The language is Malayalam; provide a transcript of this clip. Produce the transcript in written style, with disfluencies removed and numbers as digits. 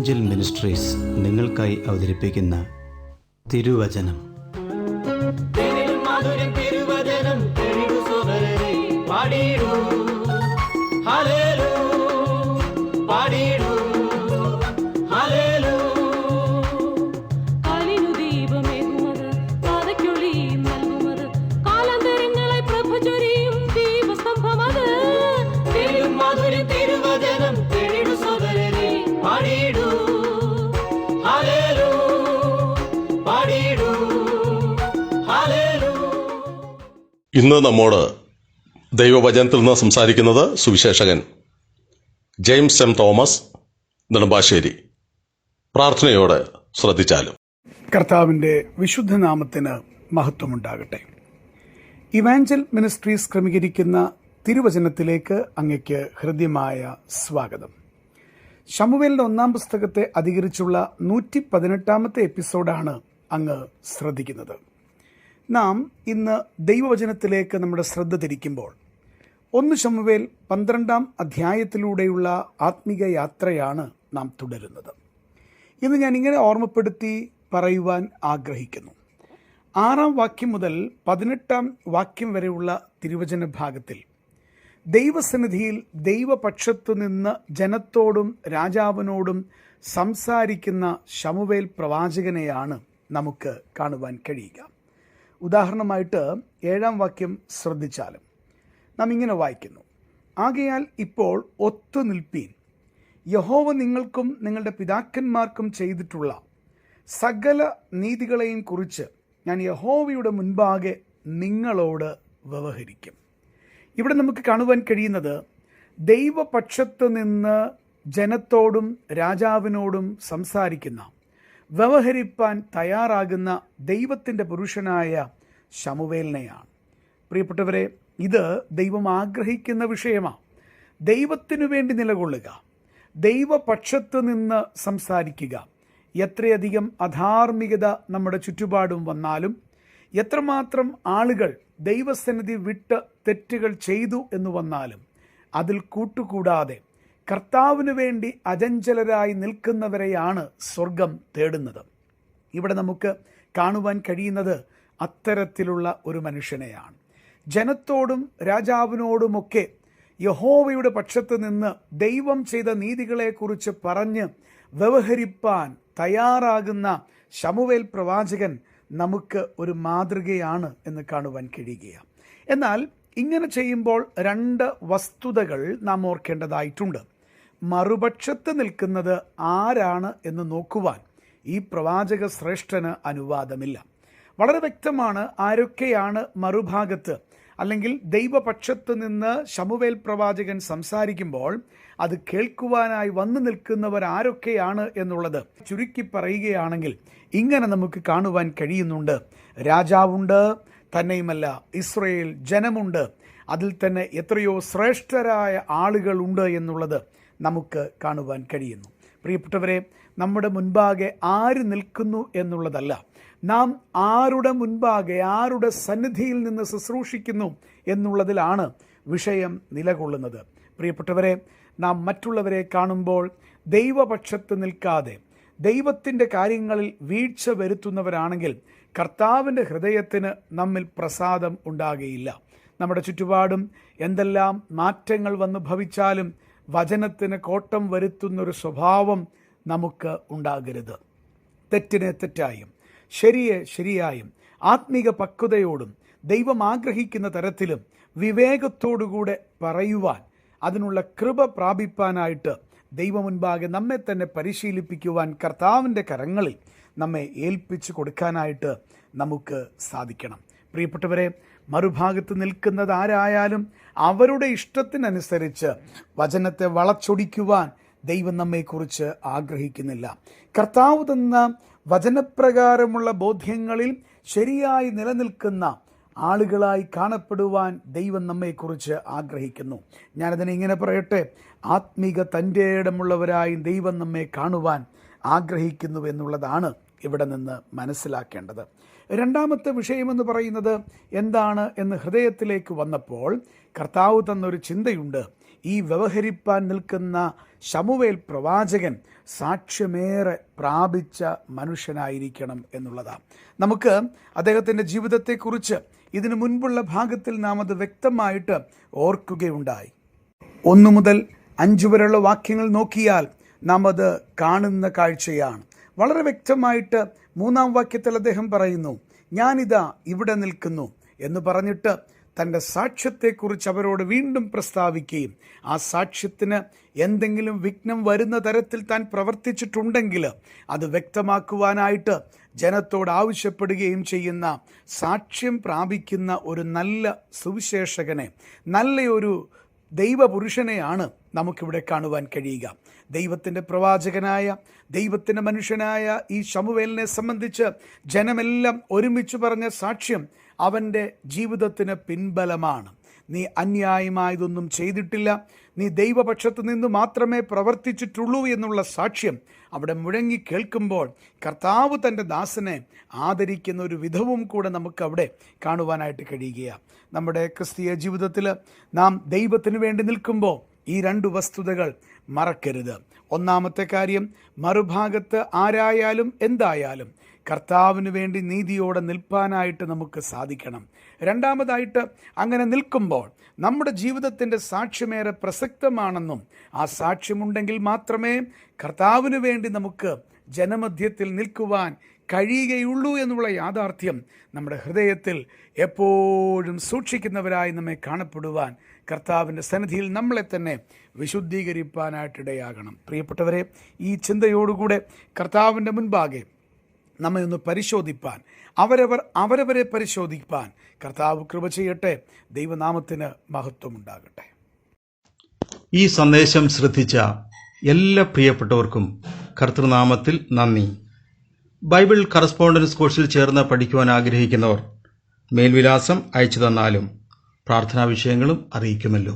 ഇവാഞ്ചൽ മിനിസ്ട്രീസ് നിങ്ങൾക്കായി അവതരിപ്പിക്കുന്ന തിരുവചനം. ഇന്ന് നമ്മോട് ദൈവവചനത്തിൽ നിന്ന് സംസാരിക്കുന്നത് Suviseshakan James M Thomas Nedumbassery. പ്രാർത്ഥനയോടെ ശ്രദ്ധിച്ചാലും. കർത്താവിൻ്റെ വിശുദ്ധനാമത്തിന് മഹത്വമുണ്ടാകട്ടെ. ഇവാഞ്ചൽ മിനിസ്ട്രീസ് ക്രമീകരിക്കുന്ന തിരുവചനത്തിലേക്ക് അങ്ങയ്ക്ക് ഹൃദ്യമായ സ്വാഗതം. ശമൂവേലിന്റെ 1-ാം പുസ്തകത്തെ അധികരിച്ചുള്ള 118-ാമത്തെ എപ്പിസോഡാണ് അങ്ങ് ശ്രദ്ധിക്കുന്നത്. നാം ഇന്ന് ദൈവവചനത്തിലേക്ക് നമ്മുടെ ശ്രദ്ധ തിരിക്കുമ്പോൾ 1 ശമൂവേൽ 12-ാം അധ്യായത്തിലൂടെയുള്ള ആത്മീക യാത്രയാണ് നാം തുടരുന്നത്. ഇന്ന് ഞാൻ ഇങ്ങനെ ഓർമ്മപ്പെടുത്തി പറയുവാൻ ആഗ്രഹിക്കുന്നു. 6-ാം വാക്യം മുതൽ 18-ാം വാക്യം വരെയുള്ള തിരുവചന ഭാഗത്തിൽ ദൈവസന്നിധിയിൽ ദൈവപക്ഷത്തു നിന്ന് ജനത്തോടും രാജാവിനോടും സംസാരിക്കുന്ന ശമൂവേൽ പ്രവാചകനെയാണ് നമുക്ക് കാണുവാൻ കഴിയുക. ഉദാഹരണമായിട്ട് 7-ാം വാക്യം ശ്രദ്ധിച്ചാലും നാം ഇങ്ങനെ വായിക്കുന്നു: ആകയാൽ ഇപ്പോൾ ഒത്തുനിൽപ്പീൻ, യഹോവ നിങ്ങൾക്കും നിങ്ങളുടെ പിതാക്കന്മാർക്കും ചെയ്തിട്ടുള്ള സകല നീതികളെയും കുറിച്ച് ഞാൻ യഹോവയുടെ മുൻപാകെ നിങ്ങളോട് വ്യവഹരിക്കും. ഇവിടെ നമുക്ക് കാണുവാൻ കഴിയുന്നത് ദൈവപക്ഷത്ത് നിന്ന് ജനത്തോടും രാജാവിനോടും സംസാരിക്കുന്ന, വ്യവഹരിപ്പാൻ തയ്യാറാകുന്ന ദൈവത്തിൻ്റെ പുരുഷനായ ശമൂവേലിനെയാണ്. പ്രിയപ്പെട്ടവരെ, ഇത് ദൈവം ആഗ്രഹിക്കുന്ന വിഷയമാണ്. ദൈവത്തിനു വേണ്ടി നിലകൊള്ളുക, ദൈവപക്ഷത്ത് നിന്ന് സംസാരിക്കുക. എത്രയധികം അധാർമികത നമ്മുടെ ചുറ്റുപാടും വന്നാലും, എത്രമാത്രം ആളുകൾ ദൈവസന്നിധി വിട്ട് തെറ്റുകൾ ചെയ്തു എന്ന് വന്നാലും അതിൽ കൂട്ടുകൂടാതെ കർത്താവിന് വേണ്ടി അചഞ്ചലരായി നിൽക്കുന്നവരെയാണ് സ്വർഗം തേടുന്നത്. ഇവിടെ നമുക്ക് കാണുവാൻ കഴിയുന്നത് അത്തരത്തിലുള്ള ഒരു മനുഷ്യനെയാണ്. ജനത്തോടും രാജാവിനോടുമൊക്കെ യഹോവയുടെ പക്ഷത്ത് നിന്ന് ദൈവം ചെയ്ത നീതികളെക്കുറിച്ച് പറഞ്ഞ് വ്യവഹരിപ്പാൻ തയ്യാറാകുന്ന ശമൂവേൽ പ്രവാചകൻ നമുക്ക് ഒരു മാതൃകയാണ് എന്ന് കാണുവാൻ കഴിയുകയാണ്. എന്നാൽ ഇങ്ങനെ ചെയ്യുമ്പോൾ 2 വസ്തുതകൾ നാം ഓർക്കേണ്ടതായിട്ടുണ്ട്. മറുപക്ഷത്ത് നിൽക്കുന്നത് ആരാണ് എന്ന് നോക്കുവാൻ ഈ പ്രവാചക ശ്രേഷ്ഠന് അനുവാദമില്ല. വളരെ വ്യക്തമാണ് ആരൊക്കെയാണ് മറുഭാഗത്ത്, അല്ലെങ്കിൽ ദൈവപക്ഷത്ത് നിന്ന് ശമൂവേൽ പ്രവാചകൻ സംസാരിക്കുമ്പോൾ അത് കേൾക്കുവാനായി വന്നു നിൽക്കുന്നവർ ആരൊക്കെയാണ് എന്നുള്ളത് ചുരുക്കി പറയുകയാണെങ്കിൽ ഇങ്ങനെ നമുക്ക് കാണുവാൻ കഴിയുന്നുണ്ട്. രാജാവുണ്ട്, തന്നെയുമല്ല ഇസ്രായേൽ ജനമുണ്ട്, അതിൽ തന്നെ എത്രയോ ശ്രേഷ്ഠരായ ആളുകളുണ്ട് എന്നുള്ളത് നമുക്ക് കാണുവാൻ കഴിയുന്നു. പ്രിയപ്പെട്ടവരെ, നമ്മുടെ മുൻപാകെ ആര് നിൽക്കുന്നു എന്നുള്ളതല്ല, നാം ആരുടെ മുൻപാകെ, ആരുടെ സന്നിധിയിൽ നിന്ന് ശുശ്രൂഷിക്കുന്നു എന്നുള്ളതിലാണ് വിഷയം നിലകൊള്ളുന്നത്. പ്രിയപ്പെട്ടവരെ, നാം മറ്റുള്ളവരെ കാണുമ്പോൾ ദൈവപക്ഷത്ത് നിൽക്കാതെ ദൈവത്തിൻ്റെ കാര്യങ്ങളിൽ വീഴ്ച വരുത്തുന്നവരാണെങ്കിൽ കർത്താവിൻ്റെ ഹൃദയത്തിന് നമ്മിൽ പ്രസാദം ഉണ്ടാകുകയില്ല. നമ്മുടെ ചുറ്റുപാടും എന്തെല്ലാം മാറ്റങ്ങൾ വന്നു ഭവിച്ചാലും വചനത്തിന് കോട്ടം വരുത്തുന്നൊരു സ്വഭാവം നമുക്ക് ഉണ്ടാകരുത്. തെറ്റിനെ തെറ്റായും ശരിയെ ശരിയായും ആത്മീക പക്വതയോടും ദൈവം ആഗ്രഹിക്കുന്ന തരത്തിലും വിവേകത്തോടുകൂടെ പറയുവാൻ, അതിനുള്ള കൃപ പ്രാപിപ്പാനായിട്ട് ദൈവമുൻപാകെ നമ്മെ തന്നെ പരിശീലിപ്പിക്കുവാൻ കർത്താവിൻ്റെ കരങ്ങളിൽ നമ്മെ ഏൽപ്പിച്ചു കൊടുക്കാനായിട്ട് നമുക്ക് സാധിക്കണം. പ്രിയപ്പെട്ടവരെ, മറുഭാഗത്ത് നിൽക്കുന്നത് ആരായാലും അവരുടെ ഇഷ്ടത്തിനനുസരിച്ച് വചനത്തെ വളച്ചൊടിക്കുവാൻ ദൈവം നമ്മെക്കുറിച്ച് ആഗ്രഹിക്കുന്നില്ല. കർത്താവ് തന്ന വചനപ്രകാരമുള്ള ബോധ്യങ്ങളിൽ ശരിയായി നിലനിൽക്കുന്ന ആളുകളായി കാണപ്പെടുവാൻ ദൈവം നമ്മെക്കുറിച്ച് ആഗ്രഹിക്കുന്നു. ഞാനതിനെ ഇങ്ങനെ പറയട്ടെ, ആത്മീക തൻ്റെ ഇടമുള്ളവരായി ദൈവം നമ്മെ കാണുവാൻ ആഗ്രഹിക്കുന്നു എന്നുള്ളതാണ് ഇവിടെ നിന്ന് മനസ്സിലാക്കേണ്ടത്. രണ്ടാമത്തെ വിഷയമെന്ന് പറയുന്നത് എന്താണ് എന്ന് ഹൃദയത്തിലേക്ക് വന്നപ്പോൾ കർത്താവ് തന്നൊരു ചിന്തയുണ്ട്. ഈ വ്യവഹരിപ്പാൻ നിൽക്കുന്ന ശമൂവേൽ പ്രവാചകൻ സാക്ഷ്യമേറെ പ്രാപിച്ച മനുഷ്യനായിരിക്കണം എന്നുള്ളതാണ്. നമുക്ക് അദ്ദേഹത്തിൻ്റെ ജീവിതത്തെക്കുറിച്ച് ഇതിനു മുൻപുള്ള ഭാഗത്തിൽ നാം അത് വ്യക്തമായിട്ട് ഓർക്കുകയുണ്ടായി. 1 മുതൽ 5 വരെയുള്ള വാക്യങ്ങൾ നോക്കിയാൽ നാം അത് കാണുന്ന കാഴ്ചയാണ്. വളരെ വ്യക്തമായിട്ട് 3-ാം വാക്യത്തിൽ അദ്ദേഹം പറയുന്നു, ഞാനിതാ ഇവിടെ നിൽക്കുന്നു എന്ന് പറഞ്ഞിട്ട് തൻ്റെ സാക്ഷ്യത്തെക്കുറിച്ച് അവരോട് വീണ്ടും പ്രസ്താവിക്കുകയും ആ സാക്ഷ്യത്തിന് എന്തെങ്കിലും വിഘ്നം വരുന്ന തരത്തിൽ താൻ പ്രവർത്തിച്ചിട്ടുണ്ടെങ്കിൽ അത് വ്യക്തമാക്കുവാനായിട്ട് ജനത്തോട് ആവശ്യപ്പെടുകയും ചെയ്യുന്ന, സാക്ഷ്യം പ്രാപിക്കുന്ന ഒരു നല്ല സുവിശേഷകനെ, നല്ലൊരു ദൈവപുരുഷനെയാണ് നമുക്കിവിടെ കാണുവാൻ കഴിയുക. ദൈവത്തിൻ്റെ പ്രവാചകനായ, ദൈവത്തിൻ്റെ മനുഷ്യനായ ഈ ശമൂവേലിനെ സംബന്ധിച്ച് ജനമെല്ലാം ഒരുമിച്ച് പറഞ്ഞ സാക്ഷ്യം അവൻ്റെ ജീവിതത്തിന് പിൻബലമാണ്. നീ അന്യായമായതൊന്നും ചെയ്തിട്ടില്ല, നീ ദൈവപക്ഷത്ത് നിന്ന് മാത്രമേ പ്രവർത്തിച്ചിട്ടുള്ളൂ എന്നുള്ള സാക്ഷ്യം അവിടെ മുഴങ്ങി കേൾക്കുമ്പോൾ കർത്താവ് തൻ്റെ ദാസനെ ആദരിക്കുന്ന ഒരു വിധവും കൂടെ നമുക്കവിടെ കാണുവാനായിട്ട് കഴിയുകയാണ്. നമ്മുടെ ക്രിസ്തീയ ജീവിതത്തിൽ നാം ദൈവത്തിന് വേണ്ടി നിൽക്കുമ്പോൾ ഈ 2 വസ്തുതകൾ മറക്കരുത്. ഒന്നാമത്തെ കാര്യം, മറുഭാഗത്ത് ആരായാലും എന്തായാലും കർത്താവിന് വേണ്ടി നീതിയോടെ നിൽപ്പാനായിട്ട് നമുക്ക് സാധിക്കണം. രണ്ടാമതായിട്ട്, അങ്ങനെ നിൽക്കുമ്പോൾ നമ്മുടെ ജീവിതത്തിൻ്റെ സാക്ഷ്യമേറെ പ്രസക്തമാണെന്നും ആ സാക്ഷ്യമുണ്ടെങ്കിൽ മാത്രമേ കർത്താവിന് വേണ്ടി നമുക്ക് ജനമധ്യത്തിൽ നിൽക്കുവാൻ കഴിയുകയുള്ളൂ എന്നുള്ള യാഥാർത്ഥ്യം നമ്മുടെ ഹൃദയത്തിൽ എപ്പോഴും സൂക്ഷിക്കുന്നവരായി നമ്മെ കാണപ്പെടുവാൻ കർത്താവിൻ്റെ സന്നിധിയിൽ നമ്മളെ തന്നെ വിശുദ്ധീകരിപ്പാനായിട്ടിടയാകണം. പ്രിയപ്പെട്ടവരെ, ഈ ചിന്തയോടുകൂടെ കർത്താവിൻ്റെ മുൻപാകെ നമ്മെ ഒന്ന് പരിശോധിപ്പാൻ, അവരവരെ പരിശോധിപ്പാൻ കർത്താവ് കൃപ ചെയ്യട്ടെ. ദൈവനാമത്തിന് മഹത്വമുണ്ടാകട്ടെ. ഈ സന്ദേശം ശ്രദ്ധിച്ച എല്ലാ പ്രിയപ്പെട്ടവർക്കും കർത്തൃനാമത്തിൽ നന്ദി. ബൈബിൾ കറസ്പോണ്ടൻസ് കോഴ്സിൽ ചേർന്ന് പഠിക്കുവാൻ ആഗ്രഹിക്കുന്നവർ മേൽവിലാസം അയച്ചു തന്നാലും പ്രാർത്ഥനാ വിഷയങ്ങളും അറിയിക്കുമല്ലോ.